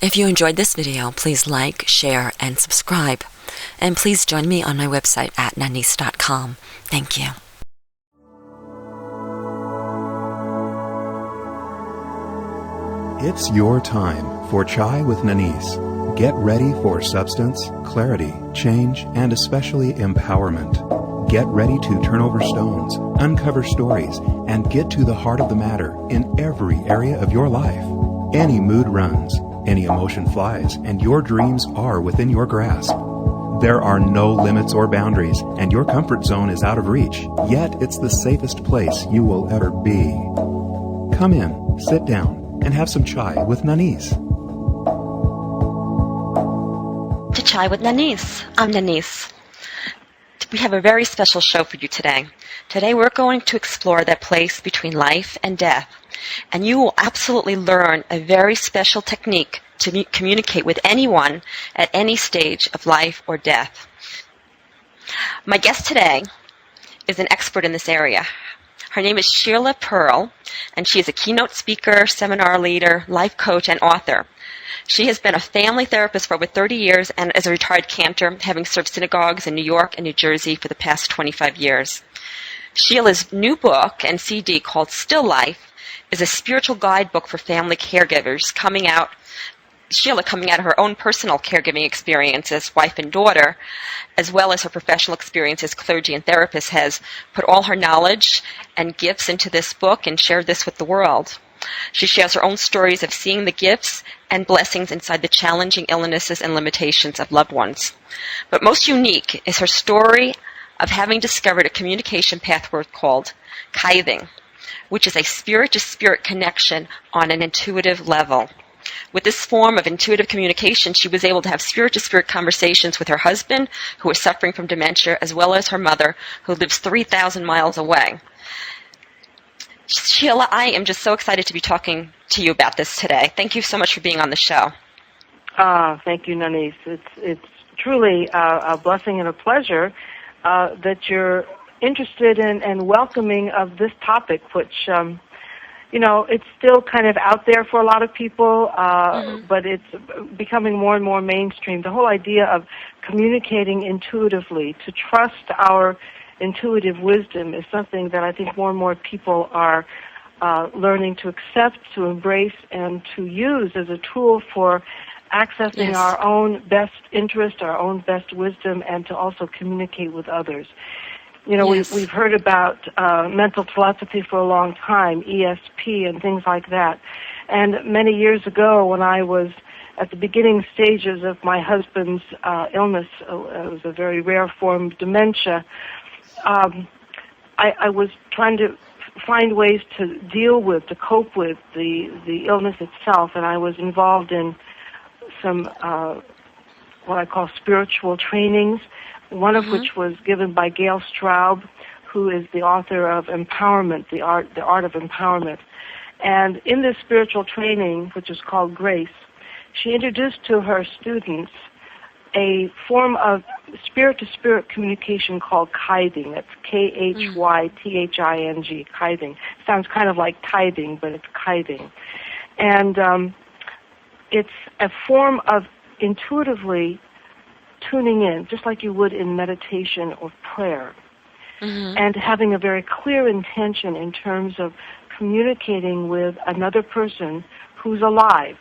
If you enjoyed this video, please like, share, and subscribe. And please join me on my website at nanice.com. Thank you. It's your time for Chai with Nanice. Get ready for substance, clarity, change, and especially empowerment. Get ready to turn over stones, uncover stories, and get to the heart of the matter in every area of your life. Any mood runs, any emotion flies, and your dreams are within your grasp. There are no limits or boundaries, and your comfort zone is out of reach, yet it's the safest place you will ever be. Come in, sit down, and have some chai with Nanice. To Chai with Nanice. I'm Nanice. We have a very special show for you today. Today we're going to explore that place between life and death, and you will absolutely learn a very special technique to communicate with anyone at any stage of life or death. My guest today is an expert in this area. Her name is Sheila Pearl, and she is a keynote speaker, seminar leader, life coach, and author. She has been a family therapist for over 30 years and is a retired cantor, having served synagogues in New York and New Jersey for the past 25 years. Sheila's new book and CD called Still Life is a spiritual guidebook for family caregivers Sheila coming out of her own personal caregiving experience as wife and daughter, as well as her professional experience as clergy and therapist, has put all her knowledge and gifts into this book and shared this with the world. She shares her own stories of seeing the gifts and blessings inside the challenging illnesses and limitations of loved ones. But most unique is her story of having discovered a communication pathway called tithing, which is a spirit-to-spirit connection on an intuitive level. With this form of intuitive communication, she was able to have spirit-to-spirit conversations with her husband, who was suffering from dementia, as well as her mother, who lives 3,000 miles away. Sheila, I am just so excited to be talking to you about this today. Thank you so much for being on the show. Thank you, Nanice. It's truly a blessing and a pleasure that you're interested in and welcoming of this topic, which it's still kind of out there for a lot of people, but it's becoming more and more mainstream. The whole idea of communicating intuitively, to trust our intuitive wisdom, is something that I think more and more people are learning to accept, to embrace, and to use as a tool for accessing our own best interest, our own best wisdom, and to also communicate with others. We've heard about mental telepathy for a long time, ESP and things like that. And many years ago, when I was at the beginning stages of my husband's illness, it was a very rare form of dementia, I was trying to find ways to cope with the illness itself, and I was involved in some what I call spiritual trainings, one of which was given by Gail Straub, who is the author of Empowerment, the Art of Empowerment. And in this spiritual training, which is called Grace, she introduced to her students a form of spirit-to-spirit communication called tithing. That's K-H-Y-T-H-I-N-G, tithing. Sounds kind of like tithing, but it's tithing. And it's a form of intuitively tuning in, just like you would in meditation or prayer, and having a very clear intention in terms of communicating with another person who's alive.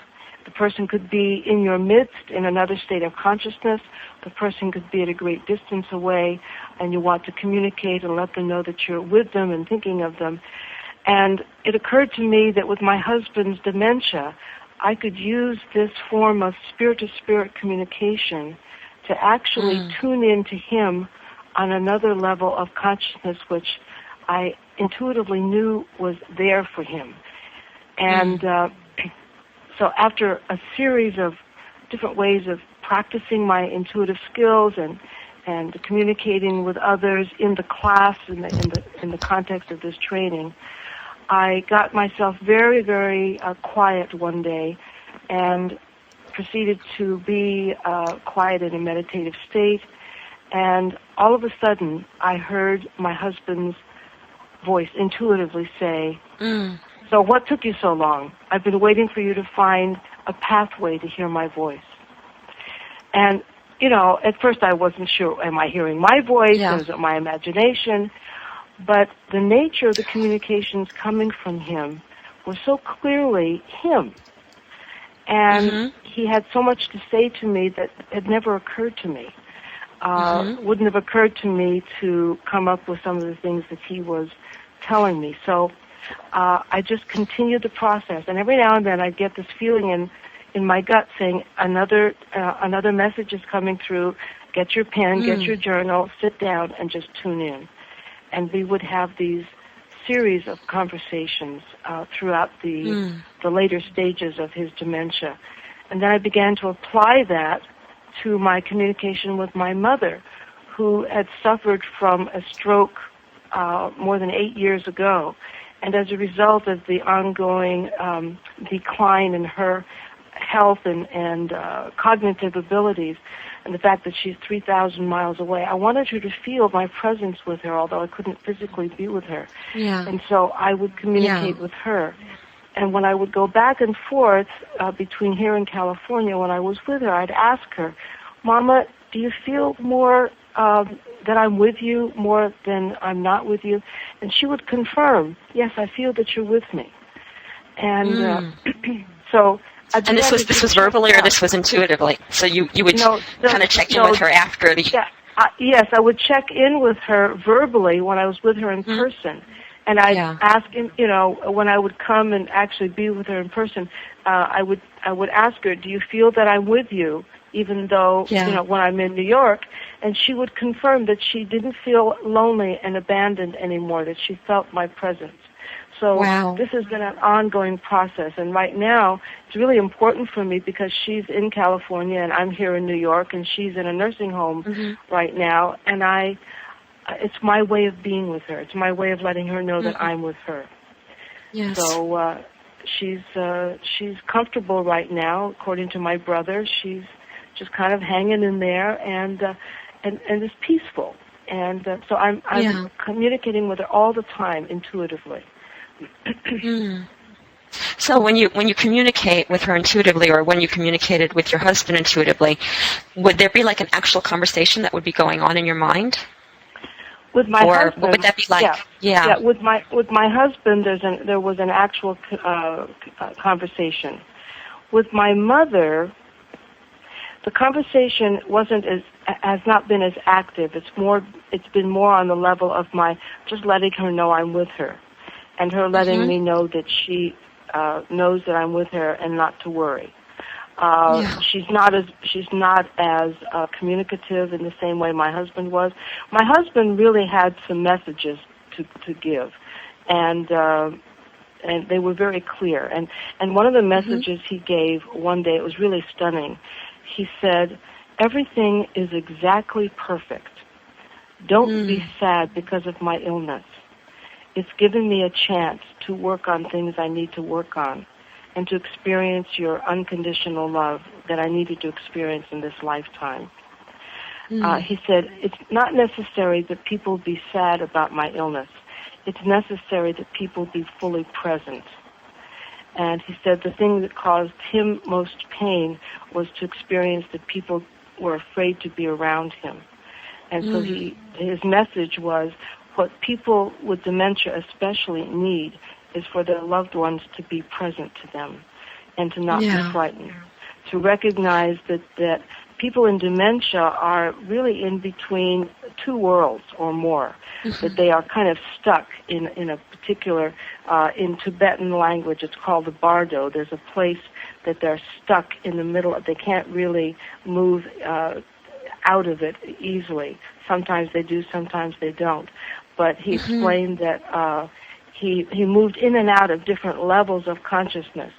The person could be in your midst in another state of consciousness. The person could be at a great distance away, and you want to communicate and let them know that you're with them and thinking of them. And it occurred to me that with my husband's dementia, I could use this form of spirit-to-spirit communication to actually tune in to him on another level of consciousness, which I intuitively knew was there for him. And so after a series of different ways of practicing my intuitive skills and communicating with others in the class, in the context of this training, I got myself very, very quiet one day and proceeded to be quiet in a meditative state. And all of a sudden, I heard my husband's voice intuitively say, "So what took you so long? I've been waiting for you to find a pathway to hear my voice. And, at first I wasn't sure, am I hearing my voice? Yeah. Is it my imagination? But the nature of the communications coming from him was so clearly him. And he had so much to say to me that had never occurred to me. Wouldn't have occurred to me to come up with some of the things that he was telling me. So I just continued the process. And every now and then I'd get this feeling in my gut saying, another message is coming through. Get your pen, get your journal, sit down, and just tune in. And we would have these series of conversations throughout the later stages of his dementia. And then I began to apply that to my communication with my mother, who had suffered from a stroke more than 8 years ago. And as a result of the ongoing decline in her health and cognitive abilities, and the fact that she's 3,000 miles away, I wanted her to feel my presence with her, although I couldn't physically be with her. Yeah. And so I would communicate with her. And when I would go back and forth between here and California, when I was with her, I'd ask her, Mama, do you feel more that I'm with you more than I'm not with you? And she would confirm, yes, I feel that you're with me. And so... And this was verbally or this was intuitively? So you would kind of check in with her after the... Yeah, yes, I would check in with her verbally when I was with her in person. And I'd ask him, when I would come and actually be with her in person, I would ask her, do you feel that I'm with you, even though, when I'm in New York? And she would confirm that she didn't feel lonely and abandoned anymore, that she felt my presence. So this has been an ongoing process. And right now, it's really important for me because she's in California and I'm here in New York, and she's in a nursing home right now. And it's my way of being with her. It's my way of letting her know that I'm with her. Yes. So she's comfortable right now, according to my brother. She's just kind of hanging in there and is peaceful. And so I'm communicating with her all the time intuitively. So when you communicate with her intuitively, or when you communicated with your husband intuitively, would there be like an actual conversation that would be going on in your mind? With my husband, what would that be like? Yeah. With my husband, there was an actual conversation. With my mother, the conversation has not been as active. It's been more on the level of my just letting her know I'm with her, and her letting me know that she knows that I'm with her and not to worry. She's not as communicative in the same way my husband was. My husband really had some messages to give, and they were very clear. And one of the messages he gave one day, it was really stunning. He said, "Everything is exactly perfect. Don't be sad because of my illness. It's given me a chance to work on things I need to work on and to experience your unconditional love that I needed to experience in this lifetime." He said, it's not necessary that people be sad about my illness. It's necessary that people be fully present. And he said the thing that caused him most pain was to experience that people were afraid to be around him. And so his message was, what people with dementia especially need is for their loved ones to be present to them and to not be frightened. To recognize that people in dementia are really in between two worlds or more, that they are kind of stuck in a particular, in Tibetan language, it's called the bardo. There's a place that they're stuck in the middle. They can't really move out of it easily. Sometimes they do, sometimes they don't. But he explained that he moved in and out of different levels of consciousness.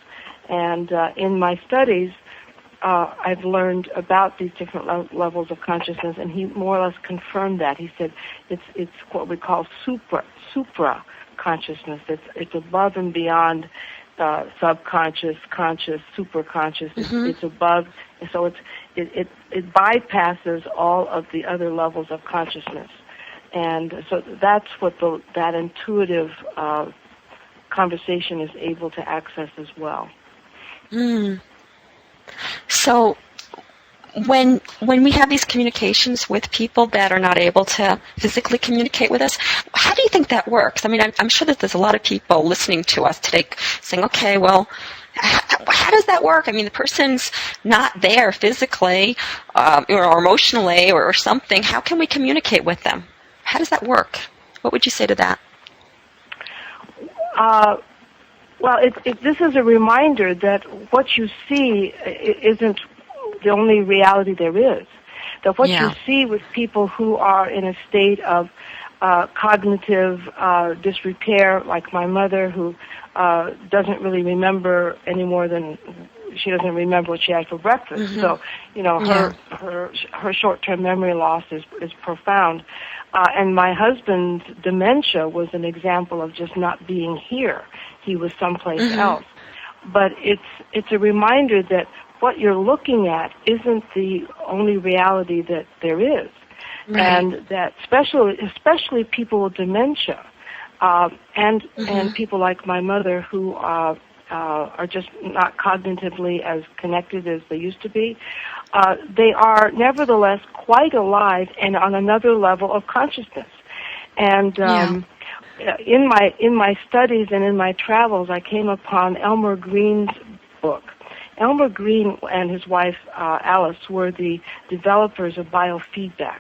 And in my studies, I've learned about these different levels of consciousness, and he more or less confirmed that. He said it's what we call supra consciousness. It's above and beyond subconscious, conscious, superconscious. It's above, so it bypasses all of the other levels of consciousness. And so that's what that intuitive conversation is able to access as well. So when we have these communications with people that are not able to physically communicate with us, how do you think that works? I mean, I'm sure that there's a lot of people listening to us today saying, okay, well, how does that work? I mean, the person's not there physically or emotionally or something. How can we communicate with them? How does that work? What would you say to that? Well, this is a reminder that what you see isn't the only reality there is. That what you see with people who are in a state of cognitive disrepair, like my mother, who doesn't really remember any more than she doesn't remember what she had for breakfast. So, her short-term memory loss is profound. And my husband's dementia was an example of just not being here. He was someplace else. But it's a reminder that what you're looking at isn't the only reality that there is. Right. And that especially people with dementia, and people like my mother who are just not cognitively as connected as they used to be, they are nevertheless quite alive and on another level of consciousness. And in my studies and in my travels, I came upon Elmer Green's book. Elmer Green and his wife Alice were the developers of biofeedback.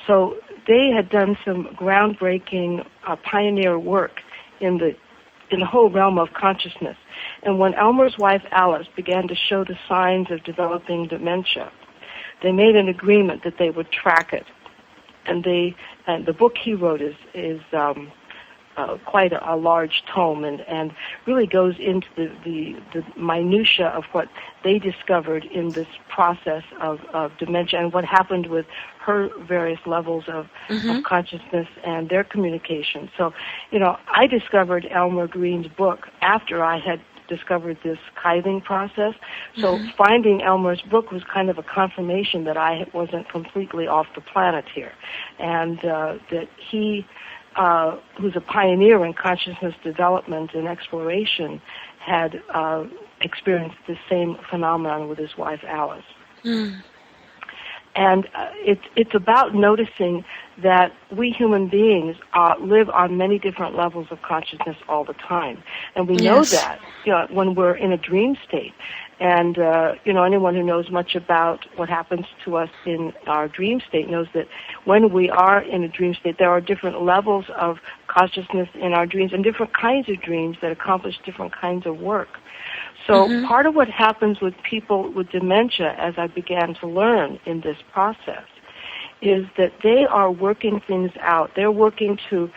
So they had done some groundbreaking pioneer work in the whole realm of consciousness. And when Elmer's wife Alice began to show the signs of developing dementia, they made an agreement that they would track it. And the book he wrote is quite a large tome and really goes into the minutia of what they discovered in this process of dementia and what happened with her various levels of consciousness and their communication. So, I discovered Elmer Green's book after I had discovered this Kithing process. So finding Elmer's book was kind of a confirmation that I wasn't completely off the planet here, and that he, who's a pioneer in consciousness development and exploration, had experienced the same phenomenon with his wife Alice. And it's about noticing that we human beings live on many different levels of consciousness all the time. And we know that when we're in a dream state. And, anyone who knows much about what happens to us in our dream state knows that when we are in a dream state, there are different levels of consciousness in our dreams and different kinds of dreams that accomplish different kinds of work. So part of what happens with people with dementia, as I began to learn in this process, is that they are working things out. They're working to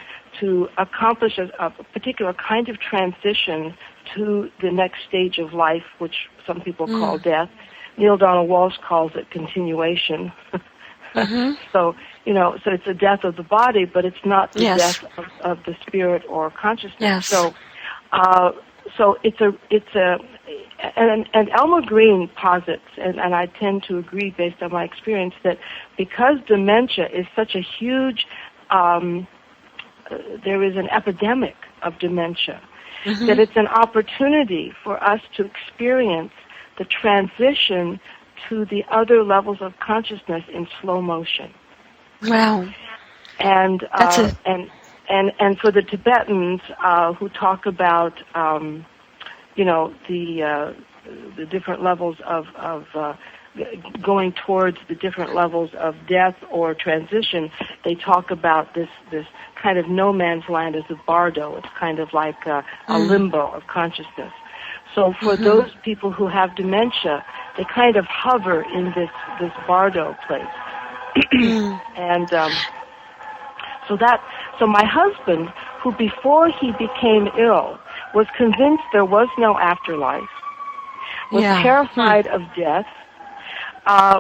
accomplish a particular kind of transition to the next stage of life, which some people call death. Neil Donald Walsh calls it continuation. So it's a death of the body, but it's not the death of the spirit or consciousness. So and Elmer Green posits, and I tend to agree based on my experience, that because dementia is such a huge, there is an epidemic of dementia, that it's an opportunity for us to experience the transition to the other levels of consciousness in slow motion. Wow. And and for the Tibetans who talk about the different levels of going towards the different levels of death or transition, they talk about this kind of no man's land as a bardo. It's kind of like a limbo of consciousness. So for those people who have dementia, they kind of hover in this bardo place. And so my husband, who before he became ill was convinced there was no afterlife, was terrified of death,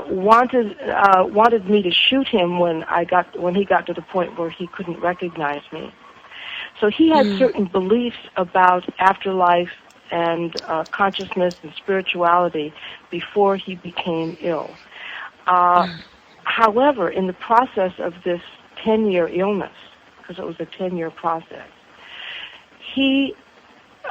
wanted me to shoot him when he got to the point where he couldn't recognize me. So he had certain beliefs about afterlife and consciousness and spirituality before he became ill. However, in the process of this 10-year illness, because it was a 10-year process, he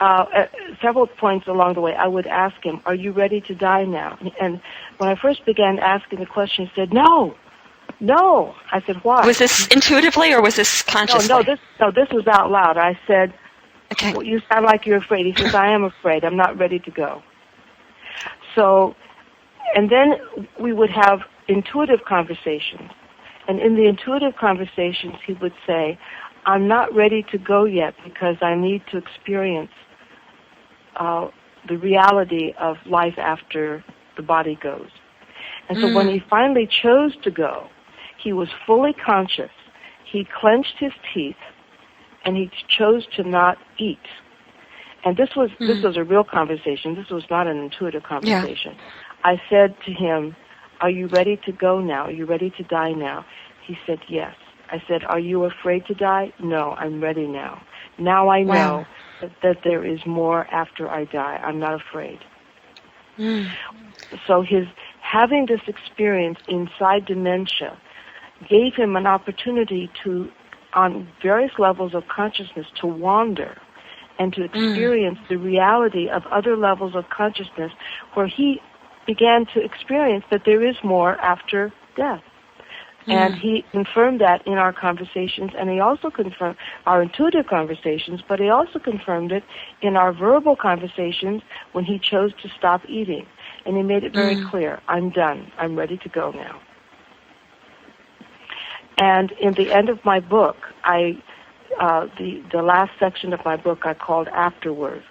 at several points along the way, I would ask him, "Are you ready to die now?" And when I first began asking the question, he said, "No, no." I said, "Why?" Was this intuitively or was this consciously? This was out loud. I said, "Okay, well, you sound like you're afraid." He says, "I am afraid. I'm not ready to go." So, and then we would have intuitive conversations. And in the intuitive conversations, he would say, "I'm not ready to go yet because I need to experience the reality of life after the body goes." And so when he finally chose to go, he was fully conscious. He clenched his teeth, and he chose to not eat. And this was a real conversation. This was not an intuitive conversation. Yeah. I said to him, "Are you ready to go now? Are you ready to die now?" He said, "Yes." I said, "Are you afraid to die?" "No, I'm ready now. Now I know that there is more after I die. I'm not afraid." So his having this experience inside dementia gave him an opportunity to, on various levels of consciousness, to wander and to experience the reality of other levels of consciousness, where he began to experience that there is more after death. And he confirmed that in our conversations, and he also confirmed our intuitive conversations, but he also confirmed it in our verbal conversations when he chose to stop eating. And he made it very clear, "I'm done. I'm ready to go now." And in the end of my book, the last section of my book I called Afterward.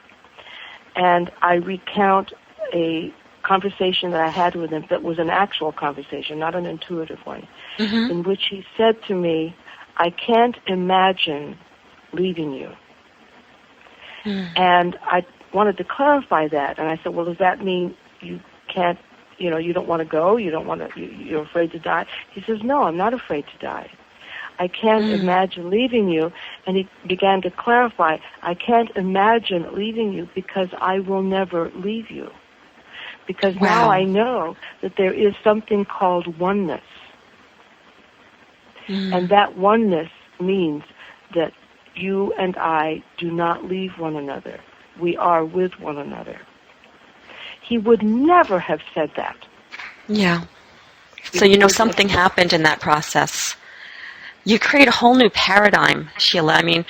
And I recount a conversation that I had with him that was an actual conversation, not an intuitive one, in which he said to me, "I can't imagine leaving you." And I wanted to clarify that, and I said, "Well, does that mean you can't, you don't want to go, you're afraid to die?" He says, "No, I'm not afraid to die. I can't imagine leaving you." And he began to clarify, "I can't imagine leaving you because I will never leave you. Because now I know that there is something called oneness. And that oneness means that you and I do not leave one another. We are with one another." He would never have said that. Yeah. So something happened in that process. You create a whole new paradigm, Sheila. I mean,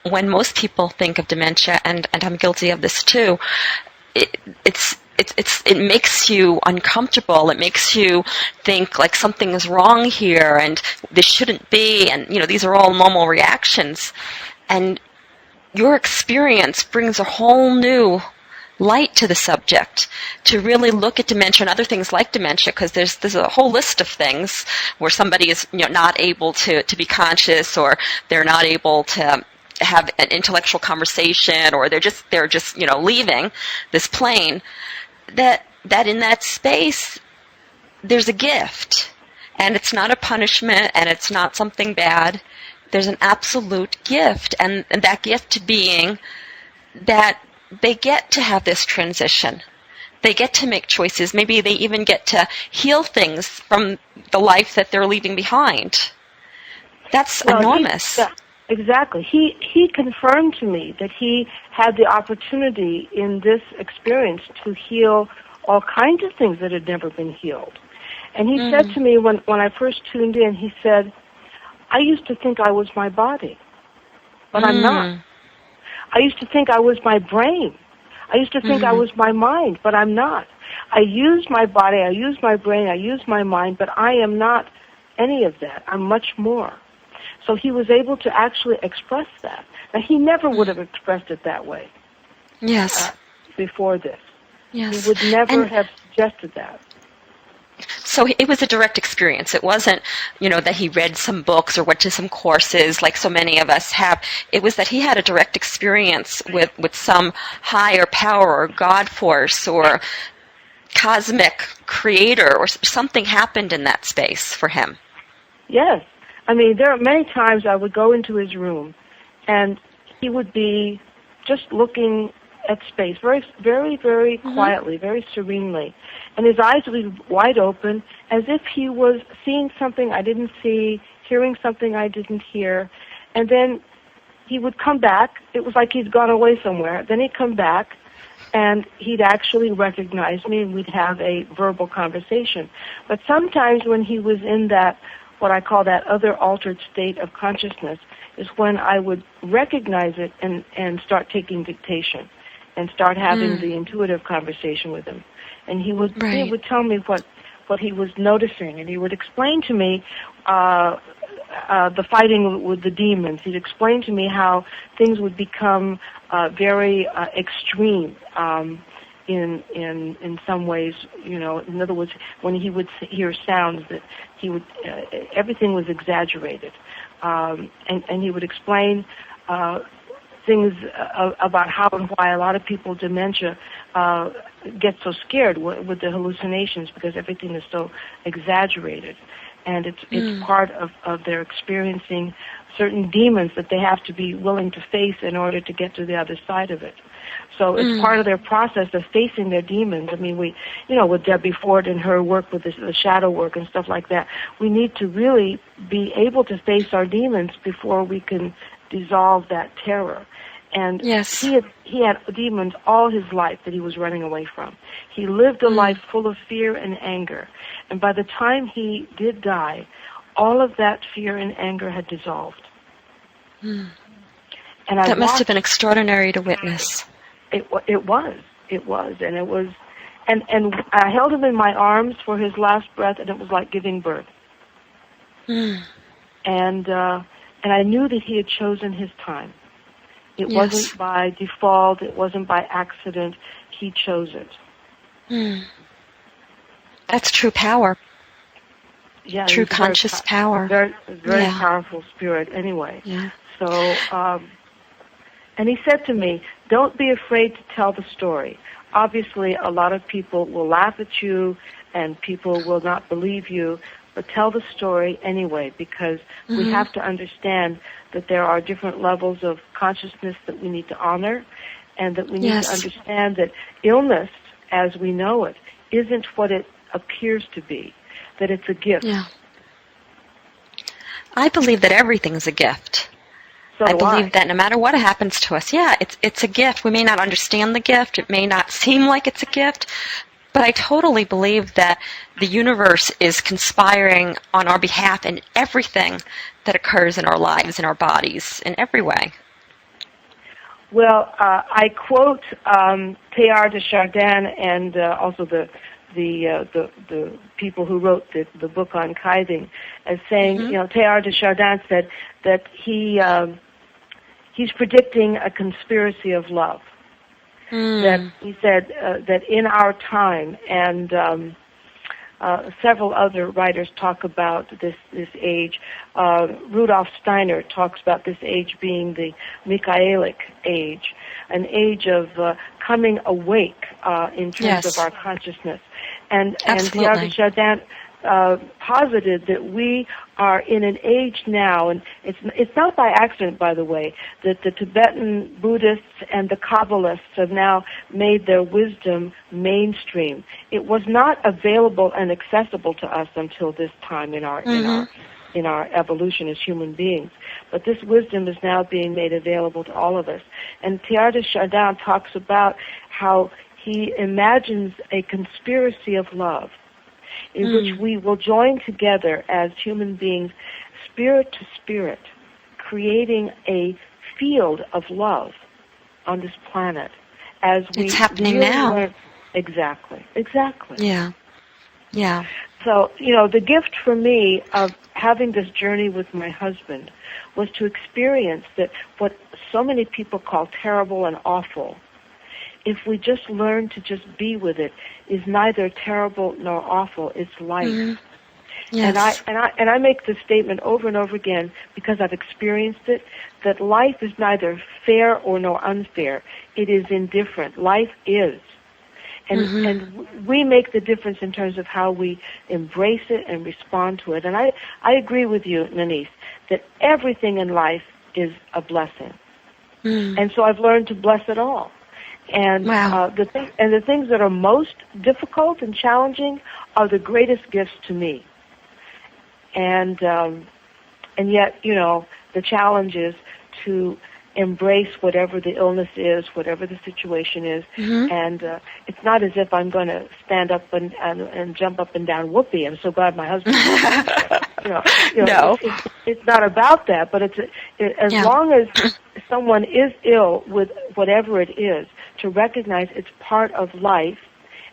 when most people think of dementia, and I'm guilty of this too, it makes you uncomfortable. It makes you think like something is wrong here, and this shouldn't be, and these are all normal reactions. And your experience brings a whole new light to the subject, to really look at dementia and other things like dementia, because there's a whole list of things where somebody is not able to be conscious, or they're not able to have an intellectual conversation, or they're just leaving this plane. That in that space there's a gift, and it's not a punishment, and it's not something bad. There's an absolute gift, and that gift being that they get to have this transition. They get to make choices. Maybe they even get to heal things from the life that they're leaving behind. That's enormous. Exactly. He confirmed to me that he had the opportunity in this experience to heal all kinds of things that had never been healed. And he said to me when I first tuned in, he said, "I used to think I was my body, but I'm not. I used to think I was my brain. I used to think I was my mind, but I'm not. I use my body, I use my brain, I use my mind, but I am not any of that. I'm much more." So he was able to actually express that. Now, he never would have expressed it that way. Yes. Before this. Yes. He would never have suggested that. So it was a direct experience. It wasn't, that he read some books or went to some courses like so many of us have. It was that he had a direct experience with some higher power or God force or cosmic creator, or something happened in that space for him. Yes. I mean, there are many times I would go into his room, and he would be just looking at space, very, very, very quietly, very serenely. And his eyes would be wide open, as if he was seeing something I didn't see, hearing something I didn't hear. And then he would come back. It was like he'd gone away somewhere. Then he'd come back, and he'd actually recognize me, and we'd have a verbal conversation. But sometimes when he was in that, what I call that other altered state of consciousness, is when I would recognize it and start taking dictation and start having the intuitive conversation with him. And he would tell me what he was noticing, and he would explain to me the fighting with the demons. He'd explain to me how things would become very extreme in some ways. You know, in other words, when he would hear sounds, that he would everything was exaggerated, and he would explain things about how and why a lot of people with dementia get so scared with the hallucinations, because everything is so exaggerated. And it's part of their experiencing certain demons that they have to be willing to face in order to get to the other side of it. So it's part of their process of facing their demons. I mean, with Debbie Ford and her work with the shadow work and stuff like that, we need to really be able to face our demons before we can dissolve that terror. And he had demons all his life that he was running away from. He lived a life full of fear and anger. And by the time he did die, all of that fear and anger had dissolved. And that must have been extraordinary to witness. It was, and I held him in my arms for his last breath, and it was like giving birth. And I knew that he had chosen his time. It wasn't by default. It wasn't by accident. He chose it. That's true power. Yeah, true conscious power. Very powerful spirit. Anyway, so and he said to me, "Don't be afraid to tell the story. Obviously, a lot of people will laugh at you, and people will not believe you. But tell the story anyway, because we have to understand that there are different levels of consciousness that we need to honor, and that we need to understand that illness, as we know it, isn't what it appears to be, that it's a gift." Yeah. I believe that everything's a gift. I believe that no matter what happens to us, it's a gift. We may not understand the gift. It may not seem like it's a gift. But I totally believe that the universe is conspiring on our behalf in everything that occurs in our lives, in our bodies, in every way. Well, I quote Teilhard de Chardin and also the people who wrote the book on tithing as saying, Teilhard de Chardin said that he's predicting a conspiracy of love. That he said that in our time, and several other writers talk about this age. Rudolf Steiner talks about this age being the Michaelic age, an age of coming awake in terms of our consciousness. And Teilhard de Chardin posited that we are in an age now, and it's not by accident, by the way, that the Tibetan Buddhists and the Kabbalists have now made their wisdom mainstream. It was not available and accessible to us until this time in our evolution as human beings. But this wisdom is now being made available to all of us. And Teilhard de Chardin talks about how he imagines a conspiracy of love, in which we will join together as human beings, spirit to spirit, creating a field of love on this planet. As we it's happening now. Exactly. Yeah. So, the gift for me of having this journey with my husband was to experience that what so many people call terrible and awful, if we just learn to just be with it, is neither terrible nor awful. It's life. Yes. And I make this statement over and over again because I've experienced it, that life is neither fair or nor unfair. It is indifferent. Life is. And we make the difference in terms of how we embrace it and respond to it. And I agree with you, Nanice, that everything in life is a blessing. And so I've learned to bless it all. And the things that are most difficult and challenging are the greatest gifts to me. And yet, the challenge is to embrace whatever the illness is, whatever the situation is, and it's not as if I'm going to stand up and jump up and down. Whoopee! I'm so glad my husband. No. It's not about that, but as long as someone is ill with whatever it is, to recognize it's part of life.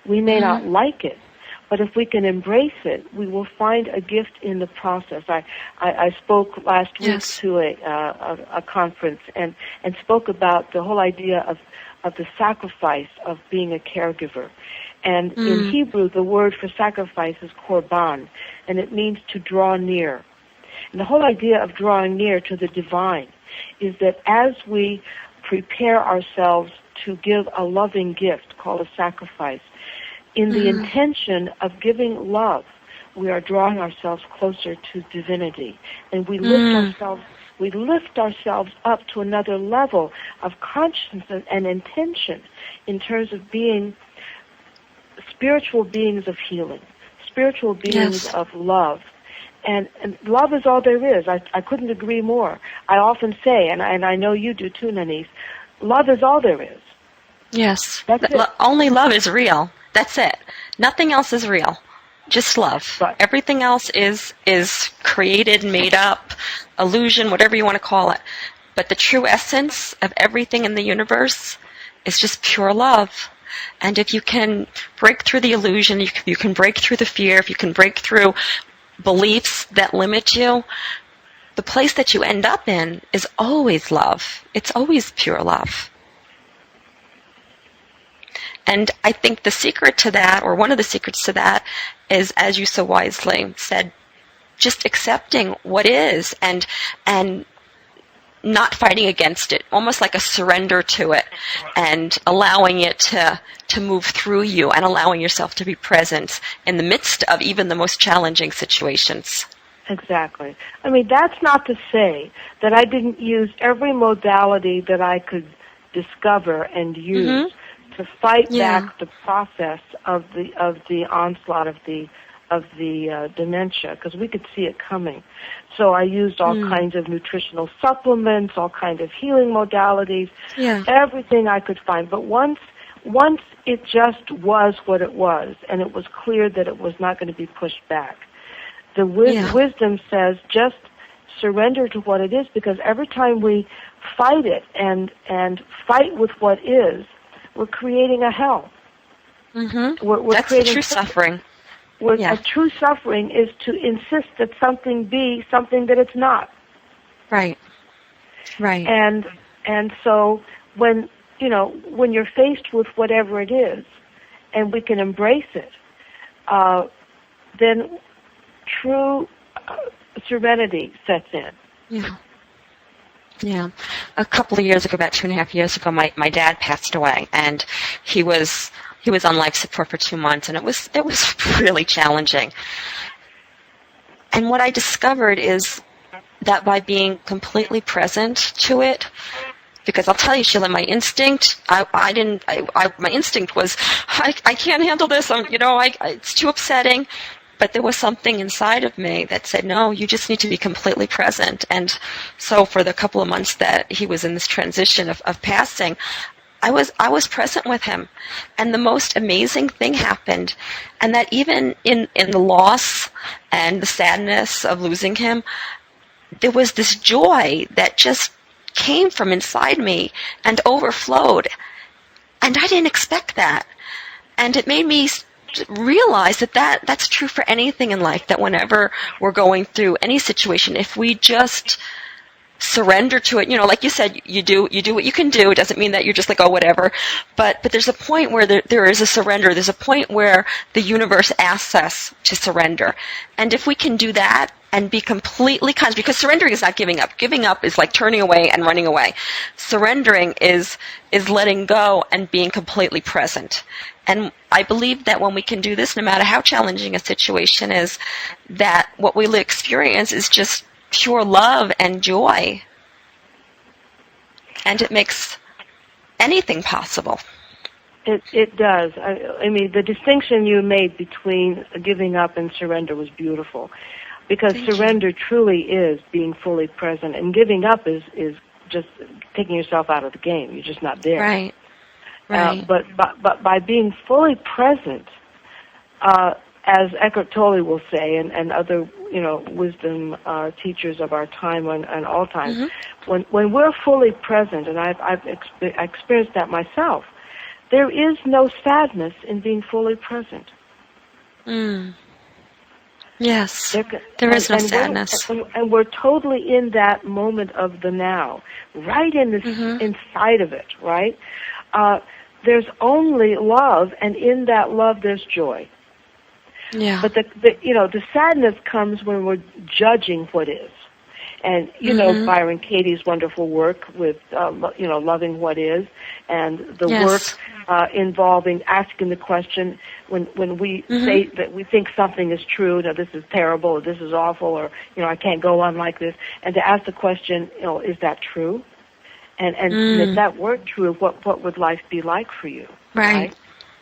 We may not like it, but if we can embrace it, we will find a gift in the process. I spoke last week to a conference and spoke about the whole idea of the sacrifice of being a caregiver. And in Hebrew, the word for sacrifice is korban, and it means to draw near. And the whole idea of drawing near to the divine is that as we prepare ourselves to give a loving gift called a sacrifice, in the intention of giving love, we are drawing ourselves closer to divinity, and we lift ourselves up to another level of consciousness and intention in terms of being spiritual beings of healing, spiritual beings of love. And love is all there is. I couldn't agree more. I often say, and I know you do too, Nanice, love is all there is. Yes. That's it. Only love is real. That's it. Nothing else is real. Just love. Right. Everything else is created, made up, illusion, whatever you want to call it. But the true essence of everything in the universe is just pure love. And if you can break through the illusion, you can break through the fear, if you can break through beliefs that limit you, the place that you end up in is always love. It's always pure love. And I think the secret to that, or one of the secrets to that, is, as you so wisely said, just accepting what is and not fighting against it, almost like a surrender to it, and allowing it to move through you and allowing yourself to be present in the midst of even the most challenging situations. Exactly. I mean, that's not to say that I didn't use every modality that I could discover and use to fight back the process of the onslaught of the dementia, because we could see it coming. So I used all kinds of nutritional supplements, all kinds of healing modalities, everything I could find. But once it just was what it was, and it was clear that it was not going to be pushed back, the wisdom says just surrender to what it is, because every time we fight it and fight with what is, we're creating a hell. We're That's the true suffering. A true suffering is to insist that something be something that it's not. Right. Right. And so when you're faced with whatever it is, and we can embrace it, then true serenity sets in. Yeah. Yeah. A couple of years ago, about 2.5 years ago, my dad passed away, and he was on life support for 2 months, and it was really challenging. And what I discovered is that by being completely present to it, because I'll tell you, Sheila, my instinct, my instinct was, I can't handle this. It's too upsetting. But there was something inside of me that said, no, you just need to be completely present. And so for the couple of months that he was in this transition of passing, I was present with him. And the most amazing thing happened. And that even in the loss and the sadness of losing him, there was this joy that just came from inside me and overflowed. And I didn't expect that. And it made me realize that's true for anything in life, that whenever we're going through any situation, if we just surrender to it, like you said, you do what you can do. It doesn't mean that you're just like, oh, whatever. But there's a point where there is a surrender. There's a point where the universe asks us to surrender. And if we can do that and be completely conscious, because surrendering is not giving up. Giving up is like turning away and running away. Surrendering is letting go and being completely present. And I believe that when we can do this, no matter how challenging a situation is, that what we'll experience is just pure love and joy. And it makes anything possible. It does. I mean, the distinction you made between giving up and surrender was beautiful, because surrender truly is being fully present, and giving up is just taking yourself out of the game. You're just not there. Right. Right. But by being fully present, as Eckhart Tolle will say, and other wisdom teachers of our time and all time, when we're fully present, and I've experienced that myself, there is no sadness in being fully present. Yes, there is no sadness. And we're totally in that moment of the now, right in this inside of it, right? There's only love, and in that love there's joy. Yeah. But the sadness comes when we're judging what is. And, Byron Katie's wonderful work with, loving what is, and the work involving asking the question when we say that we think something is true, this is terrible, or this is awful, or, I can't go on like this, and to ask the question, is that true? And if that weren't true, what would life be like for you? Right?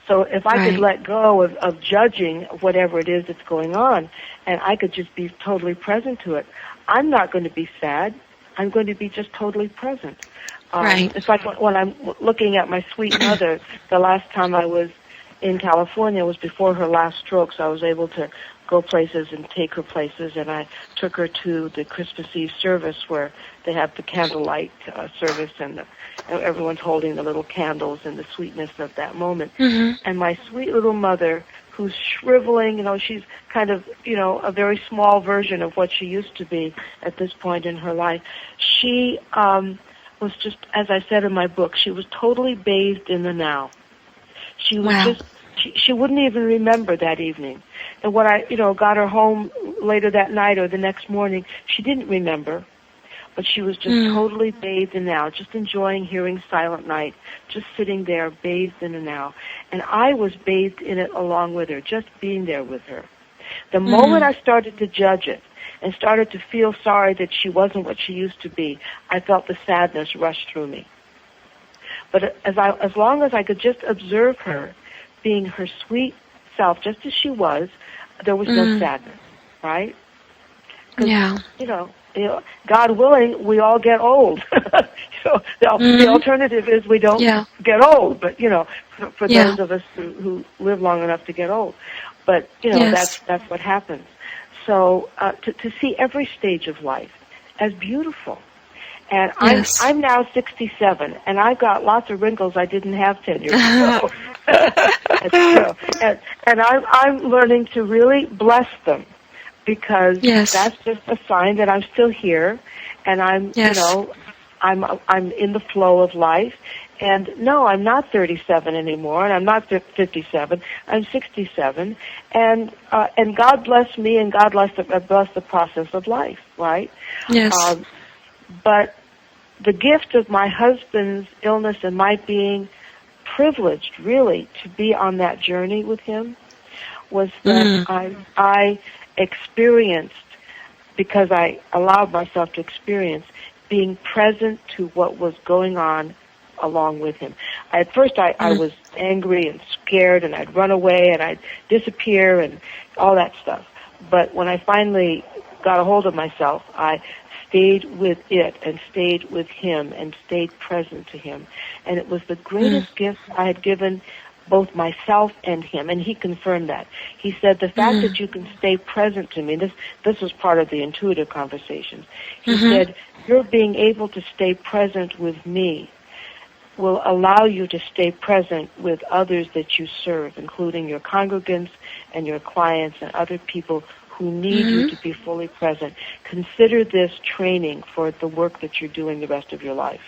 So if I could let go of judging whatever it is that's going on, and I could just be totally present to it, I'm not going to be sad. I'm going to be just totally present. It's like when I'm looking at my sweet mother, the last time I was in California was before her last stroke, so I was able to go places and take her places, and I took her to the Christmas Eve service where they have the candlelight service, and everyone's holding the little candles and the sweetness of that moment. And my sweet little mother, who's shriveling, she's kind of, a very small version of what she used to be at this point in her life. She was just, as I said in my book, she was totally bathed in the now. She was she wouldn't even remember that evening. And when I, got her home later that night or the next morning, she didn't remember. But she was just totally bathed in now, just enjoying hearing Silent Night, just sitting there bathed in the now. And I was bathed in it along with her, just being there with her. The moment I started to judge it and started to feel sorry that she wasn't what she used to be, I felt the sadness rush through me. But as long as I could just observe her being her sweet self, just as she was, there was no sadness, right? Yeah. God willing, we all get old. So the alternative is we don't get old, but, for those of us who live long enough to get old. But, that's what happens. So to see every stage of life as beautiful. And I'm now 67, and I've got lots of wrinkles I didn't have 10 years ago. And I'm learning to really bless them, because that's just a sign that I'm still here, and I'm I'm in the flow of life. And no, I'm not 37 anymore, and I'm not 57. I'm 67, and God bless me, and God bless the process of life, right? Yes. But the gift of my husband's illness and my being privileged, really, to be on that journey with him, was that I experienced, because I allowed myself to experience, being present to what was going on along with him. At first I was angry and scared, and I'd run away and I'd disappear and all that stuff. But when I finally got a hold of myself, I stayed with it and stayed with him and stayed present to him. And it was the greatest gift I had given both myself and him, and he confirmed that. He said, the fact that you can stay present to me, this was part of the intuitive conversations. He said, your being able to stay present with me will allow you to stay present with others that you serve, including your congregants and your clients and other people who need you to be fully present. Consider this training for the work that you're doing the rest of your life.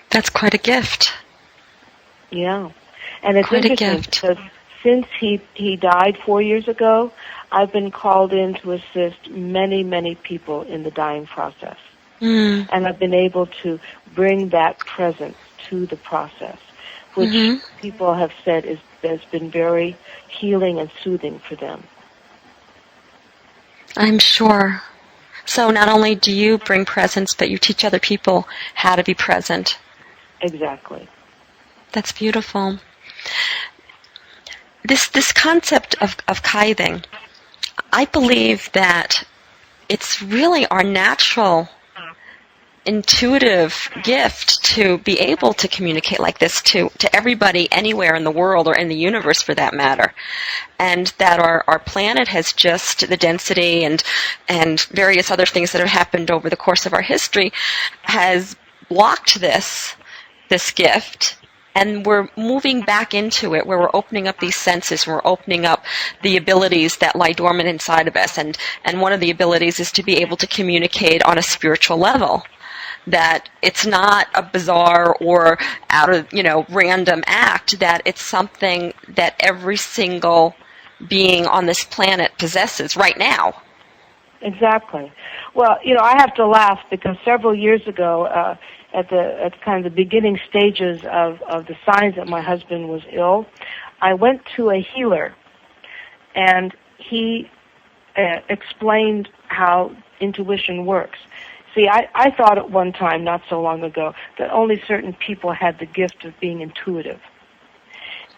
That's quite a gift. Yeah. And it's quite interesting because since he died 4 years ago, I've been called in to assist many, many people in the dying process. And I've been able to bring that presence to the process, which people have said has been very healing and soothing for them. I'm sure. So not only do you bring presence, but you teach other people how to be present. Exactly. That's beautiful. This concept of tithing, I believe that it's really our natural intuitive gift to be able to communicate like this to everybody anywhere in the world or in the universe for that matter. And that our planet has just, the density and various other things that have happened over the course of our history has blocked this gift. And we're moving back into it, where we're opening up these senses, we're opening up the abilities that lie dormant inside of us. And one of the abilities is to be able to communicate on a spiritual level. That it's not a bizarre or out of, random act, that it's something that every single being on this planet possesses right now. Exactly. Well, I have to laugh because several years ago, at kind of the beginning stages of the signs that my husband was ill, I went to a healer, and he explained how intuition works. See, I thought at one time, not so long ago, that only certain people had the gift of being intuitive.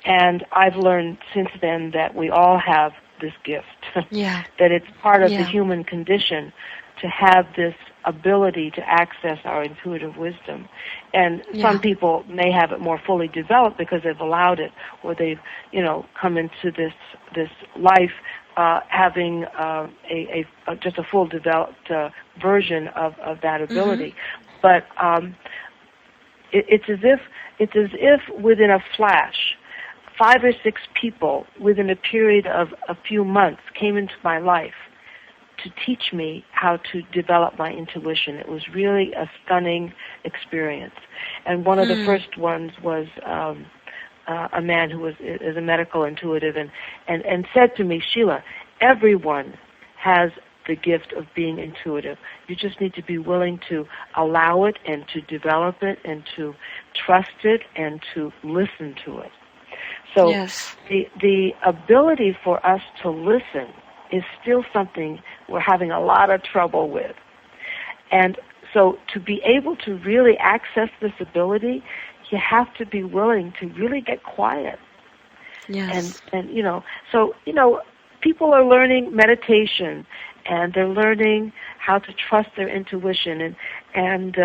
And I've learned since then that we all have this gift. Yeah. That it's part of the human condition to have this ability to access our intuitive wisdom. And some people may have it more fully developed because they've allowed it, or they've, come into this life having just a full developed version of that ability. But it's as if within a flash, 5 or 6 people within a period of a few months came into my life to teach me how to develop my intuition. It was really a stunning experience. And one of the first ones was a man who is a medical intuitive and said to me, Sheila, everyone has the gift of being intuitive. You just need to be willing to allow it and to develop it and to trust it and to listen to it. So the ability for us to listen is still something we're having a lot of trouble with. And so to be able to really access this ability, you have to be willing to really get quiet. Yes. And so people are learning meditation, and they're learning how to trust their intuition. And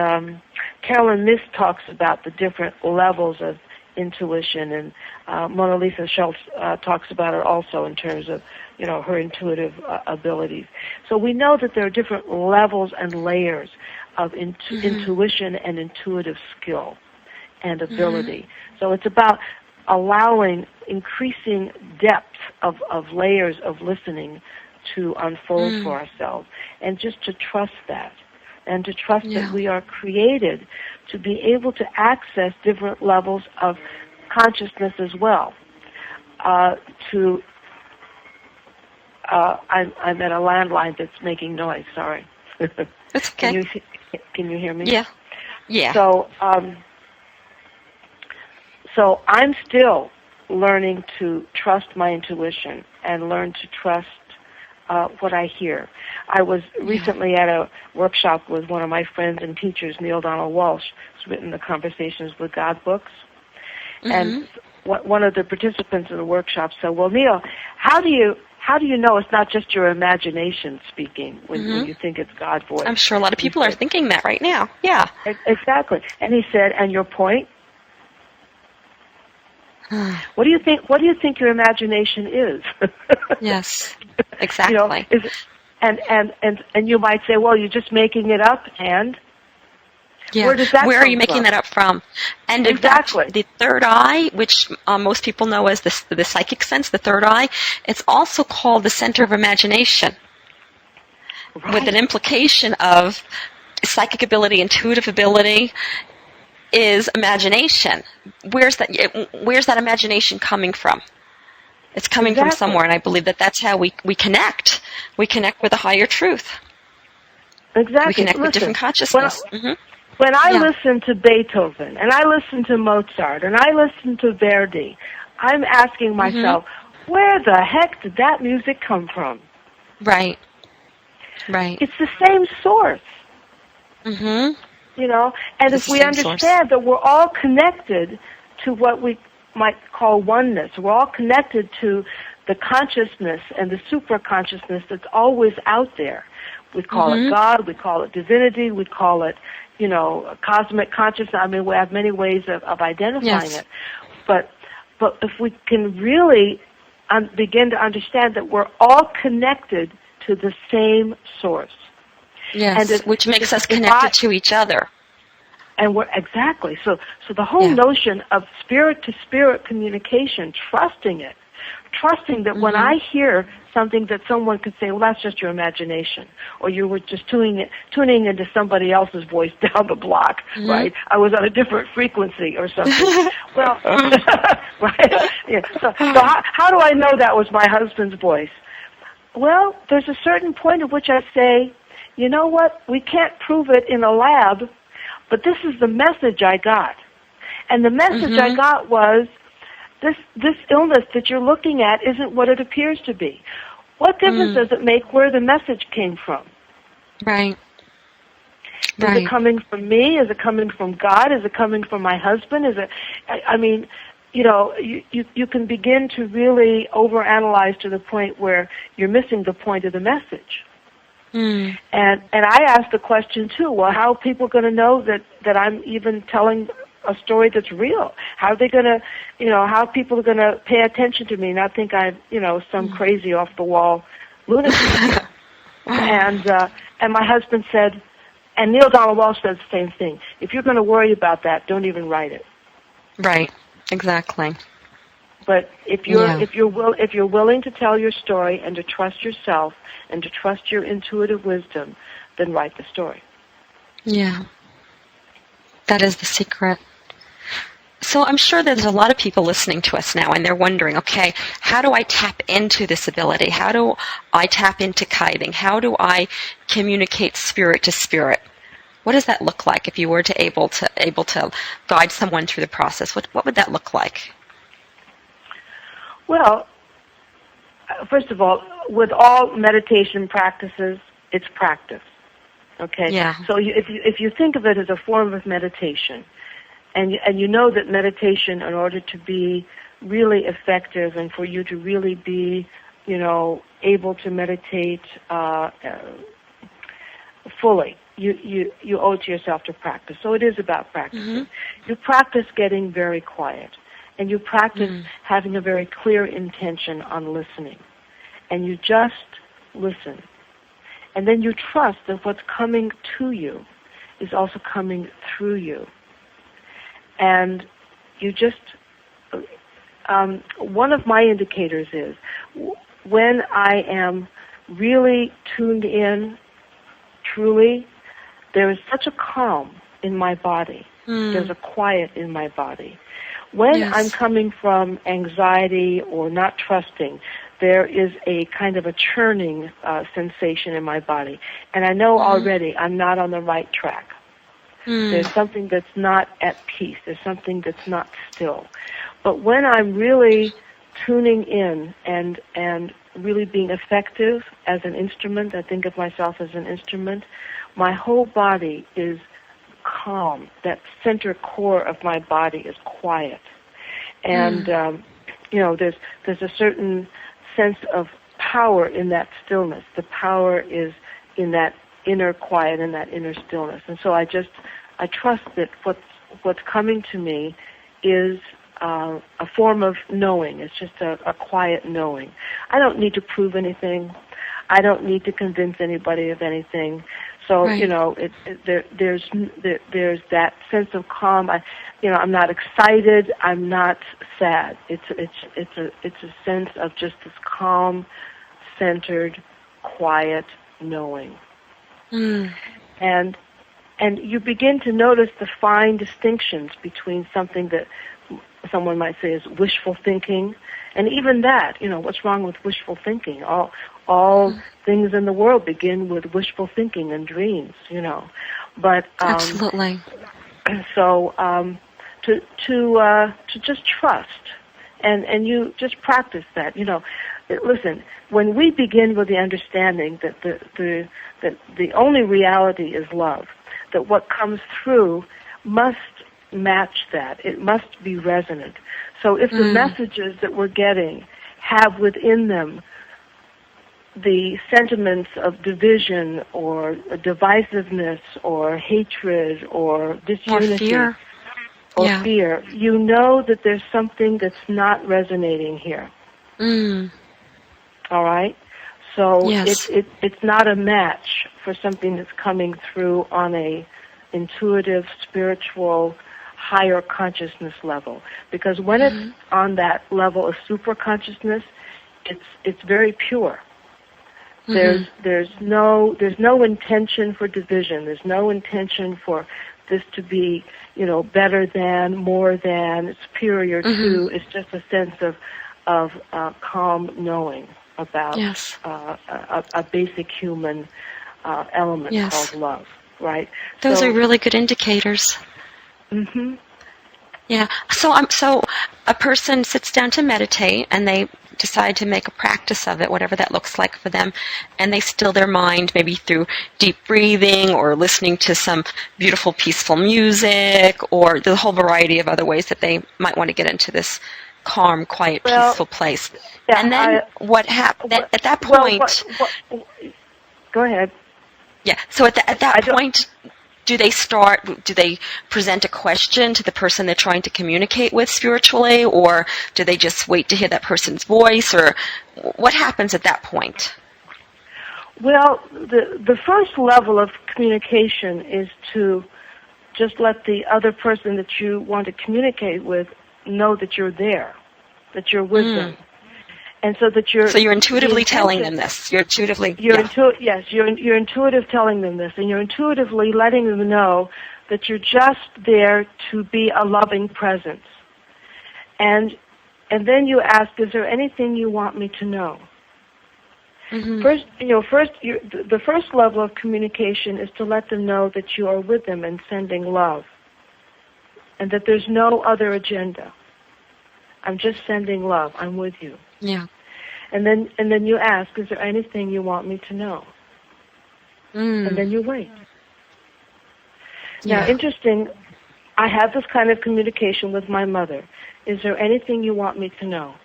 Carolyn Myss talks about the different levels of intuition, and Mona Lisa Schultz talks about it also in terms of her intuitive abilities. So we know that there are different levels and layers of intuition and intuitive skill and ability. So it's about allowing increasing depth of layers of listening to unfold for ourselves, and just to trust that, and to trust that we are created to be able to access different levels of consciousness as well. I'm at a landline that's making noise. Sorry. That's okay. Can you hear me? Yeah. Yeah. So I'm still learning to trust my intuition and learn to trust what I hear. I was recently at a workshop with one of my friends and teachers, Neil Donald Walsh, who's written the Conversations with God books. And one of the participants in the workshop said, well, Neil, how do you know it's not just your imagination speaking when you think it's God's voice? I'm sure a lot of people are thinking that right now. Yeah. Exactly. And he said, and your point? What do you think your imagination is? Yes, exactly. And you might say, well, you're just making it up, and where does that Where come are you making from? that up from? And Exactly. In fact, the third eye, which most people know as the psychic sense, the third eye, it's also called the center of imagination, with an implication of psychic ability, intuitive ability, is imagination. Where's that imagination coming from? It's coming from somewhere, and I believe that's how we connect. We connect with a higher truth. Exactly. We connect with different consciousness. When I listen to Beethoven, and I listen to Mozart, and I listen to Verdi, I'm asking myself, where the heck did that music come from? Right. Right. It's the same source. Mm-hmm. And if we understand that we're all connected to what we might call oneness, we're all connected to the consciousness and the super consciousness that's always out there. We'd call it God, we'd call it divinity, we'd call it, cosmic consciousness. I mean, we have many ways of identifying it. But if we can really begin to understand that we're all connected to the same source. Yes, and which makes us connected to each other. And we're exactly. So the whole notion of spirit-to-spirit communication, trusting that when I hear something that someone could say, well, that's just your imagination, or you were just tuning into somebody else's voice down the block, right? I was on a different frequency or something. Well, right? Yeah. So how do I know that was my husband's voice? Well, there's a certain point at which I say, you know what? We can't prove it in a lab, but this is the message I got. And the message I got was, this illness that you're looking at isn't what it appears to be. What difference does it make where the message came from? Right. Is it coming from me? Is it coming from God? Is it coming from my husband? You can begin to really overanalyze to the point where you're missing the point of the message. And I asked the question too, well, how are people going to know that I'm even telling a story that's real? How are they going to, how people are going to pay attention to me, not think I'm, some crazy off the wall lunatic? And my husband said, and Neil Donald Walsh says the same thing. If you're going to worry about that, don't even write it. Right. Exactly. But if you're willing to tell your story and to trust yourself and to trust your intuitive wisdom, then write the story. Yeah. That is the secret. So I'm sure there's a lot of people listening to us now, and they're wondering, okay, how do I tap into this ability? How do I tap into kiting? How do I communicate spirit to spirit? What does that look like if you were able to guide someone through the process? What would that look like? Well, first of all, with all meditation practices, it's practice. Okay. Yeah. So if you think of it as a form of meditation, and you know that meditation, in order to be really effective and for you to really be, able to meditate fully, you owe it to yourself to practice. So it is about practicing. You practice getting very quiet, and you practice having a very clear intention on listening, and you just listen. And then you trust that what's coming to you is also coming through you. And you just, one of my indicators is when I am really tuned in, truly, there is such a calm in my body. There's a quiet in my body. When I'm coming from anxiety or not trusting, there is a kind of a churning sensation in my body. And I know already I'm not on the right track. There's something that's not at peace. There's something that's not still. But when I'm really tuning in and really being effective as an instrument, I think of myself as an instrument, my whole body is calm. That center core of my body is quiet. And, there's a certain sense of power in that stillness. The power is in that inner quiet and that inner stillness. And so I trust that what's coming to me is a form of knowing. It's just a quiet knowing. I don't need to prove anything. I don't need to convince anybody of anything. So there's that sense of calm. I'm not excited. I'm not sad. It's a sense of just this calm, centered, quiet knowing. And you begin to notice the fine distinctions between something that someone might say is wishful thinking, and even that, what's wrong with wishful thinking? All things in the world begin with wishful thinking and dreams, But absolutely. So to just trust, and you just practice that. Listen, when we begin with the understanding that the only reality is love, that what comes through must match that. It must be resonant. So if the messages that we're getting have within them the sentiments of division or divisiveness or hatred or disunity Or fear. or fear, you know that there's something that's not resonating here. All right? So it's not a match for something that's coming through on a intuitive, spiritual, higher consciousness level. Because when it's on that level of super consciousness, it's very pure. There's no intention for division. There's no intention for this to be, better than, more than, superior to. It's just a sense of calm knowing about a basic human element called love. Right? Those are really good indicators. Yeah. So a person sits down to meditate, and they decide to make a practice of it, whatever that looks like for them, and they still their mind, maybe through deep breathing or listening to some beautiful, peaceful music, or the whole variety of other ways that they might want to get into this calm, quiet, peaceful place. Yeah, and then what happens at that point? Go ahead. Yeah. So at that point, do they present a question to the person they're trying to communicate with spiritually, or do they just wait to hear that person's voice, or what happens at that point? Well, the first level of communication is to just let the other person that you want to communicate with know that you're there, that you're with them. And so that you're intuitively telling them this. You're intuitively you're intuitive telling them this, and you're intuitively letting them know that you're just there to be a loving presence. And then you ask, is there anything you want me to know? The first level of communication is to let them know that you are with them and sending love, and that there's no other agenda. I'm just sending love. I'm with you. Yeah. And then you ask, is there anything you want me to know? And then you wait. Now, interesting, I have this kind of communication with my mother. Is there anything you want me to know?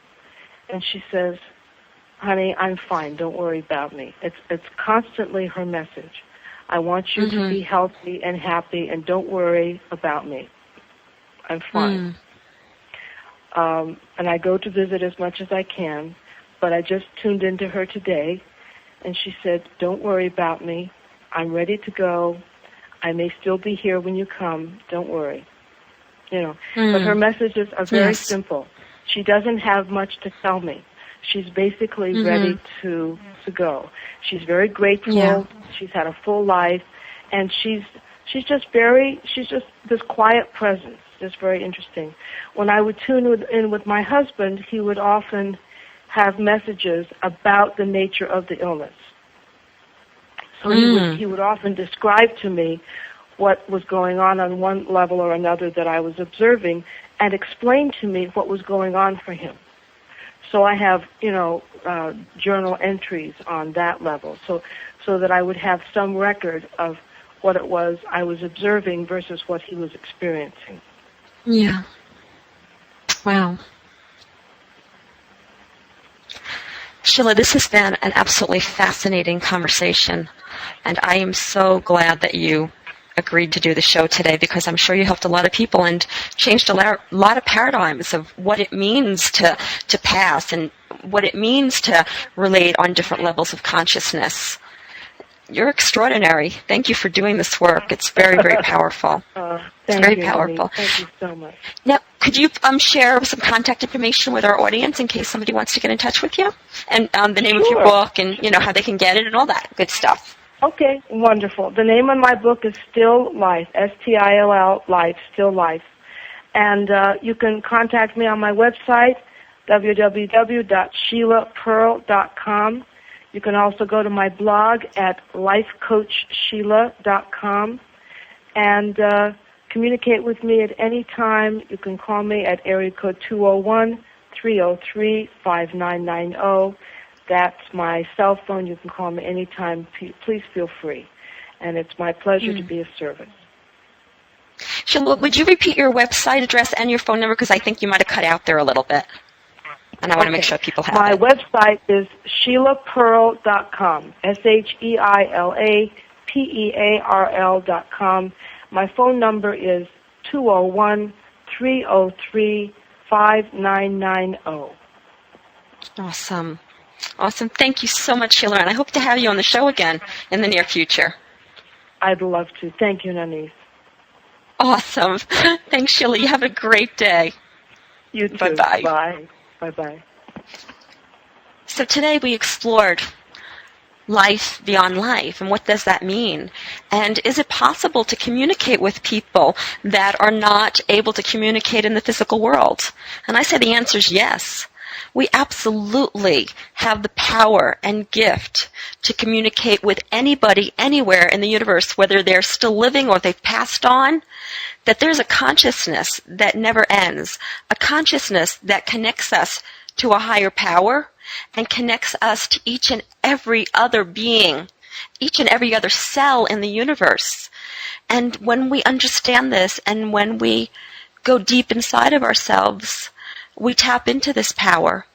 And she says, honey, I'm fine. Don't worry about me. It's constantly her message. I want you to be healthy and happy, and don't worry about me. I'm fine. And I go to visit as much as I can, but I just tuned into her today, and she said, don't worry about me. I'm ready to go. I may still be here when you come. Don't worry. But her messages are very simple. She doesn't have much to tell me. She's basically ready to go. She's very grateful. Yeah. She's had a full life, and she's just this quiet presence. Just very interesting. When I would tune in with my husband, he would often have messages about the nature of the illness. So he would often describe to me what was going on one level or another that I was observing, and explain to me what was going on for him. So I have, journal entries on that level, so that I would have some record of what it was I was observing versus what he was experiencing. Yeah. Wow. Sheila, this has been an absolutely fascinating conversation, and I am so glad that you agreed to do the show today, because I'm sure you helped a lot of people and changed a lot of paradigms of what it means to pass and what it means to relate on different levels of consciousness. You're extraordinary. Thank you for doing this work. It's very, very powerful. It's very powerful. Thank you so much. Now, could you share some contact information with our audience in case somebody wants to get in touch with you? And the name of your book and, how they can get it and all that good stuff. Okay, wonderful. The name of my book is Still Life, Still Life, Still Life. And you can contact me on my website, www.sheilapearl.com. You can also go to my blog at lifecoachsheila.com and communicate with me at any time. You can call me at area code 201-303-5990. That's my cell phone. You can call me anytime. Please feel free. And it's my pleasure to be of service. Sheila, would you repeat your website address and your phone number? Because I think you might have cut out there a little bit. And I want to make sure people have My it. website is SheilaPearl.com, SheilaPearl.com. My phone number is 201-303-5990. Awesome. Awesome. Thank you so much, Sheila, and I hope to have you on the show again in the near future. I'd love to. Thank you, Nanice. Awesome. Thanks, Sheila. You have a great day. You too. Bye-bye. Bye. Bye-bye. So today we explored life beyond life, and what does that mean? And is it possible to communicate with people that are not able to communicate in the physical world? And I say the answer is yes. We absolutely have the power and gift to communicate with anybody, anywhere in the universe, whether they're still living or they've passed on, that there's a consciousness that never ends, a consciousness that connects us to a higher power and connects us to each and every other being, each and every other cell in the universe. And when we understand this and when we go deep inside of ourselves, we tap into this power.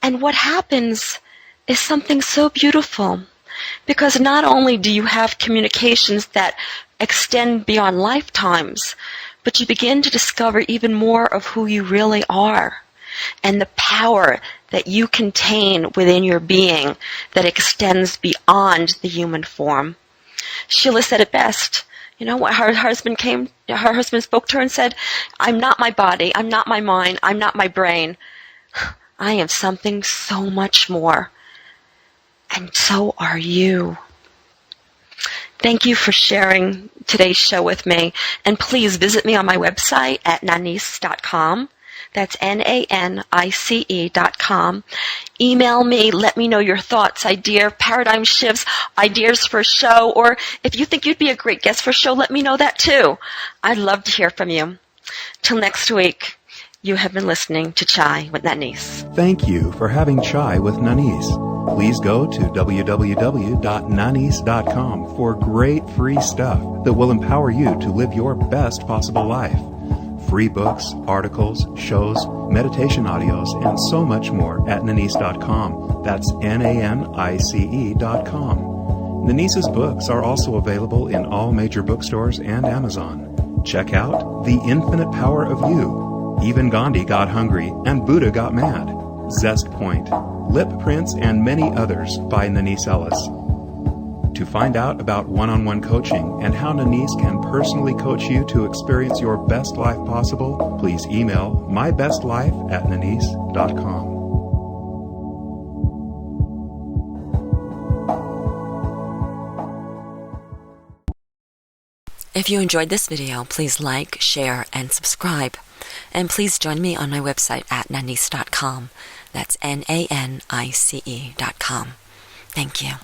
And what happens is something so beautiful, because not only do you have communications that extend beyond lifetimes, but you begin to discover even more of who you really are and the power that you contain within your being that extends beyond the human form. Sheila said it best. You know, her husband spoke to her and said, "I'm not my body, I'm not my mind, I'm not my brain. I am something so much more. And so are you." Thank you for sharing today's show with me. And please visit me on my website at nanice.com. That's NANICE.com. Email me, let me know your thoughts, ideas, paradigm shifts, ideas for a show, or if you think you'd be a great guest for a show, let me know that too. I'd love to hear from you. Till next week, you have been listening to Chai with Nanice. Thank you for having Chai with Nanice. Please go to www.nanice.com for great free stuff that will empower you to live your best possible life. Free books, articles, shows, meditation audios, and so much more at Nanice.com. That's NANICE.com. Nanice's books are also available in all major bookstores and Amazon. Check out The Infinite Power of You, Even Gandhi Got Hungry and Buddha Got Mad, Zest Point, Lip Prints, and many others by Nanice Ellis. To find out about one-on-one coaching and how Nanice can personally coach you to experience your best life possible, please email mybestlife@nanice.com. If you enjoyed this video, please like, share, and subscribe. And please join me on my website at nanice.com. That's NANICE.com. Thank you.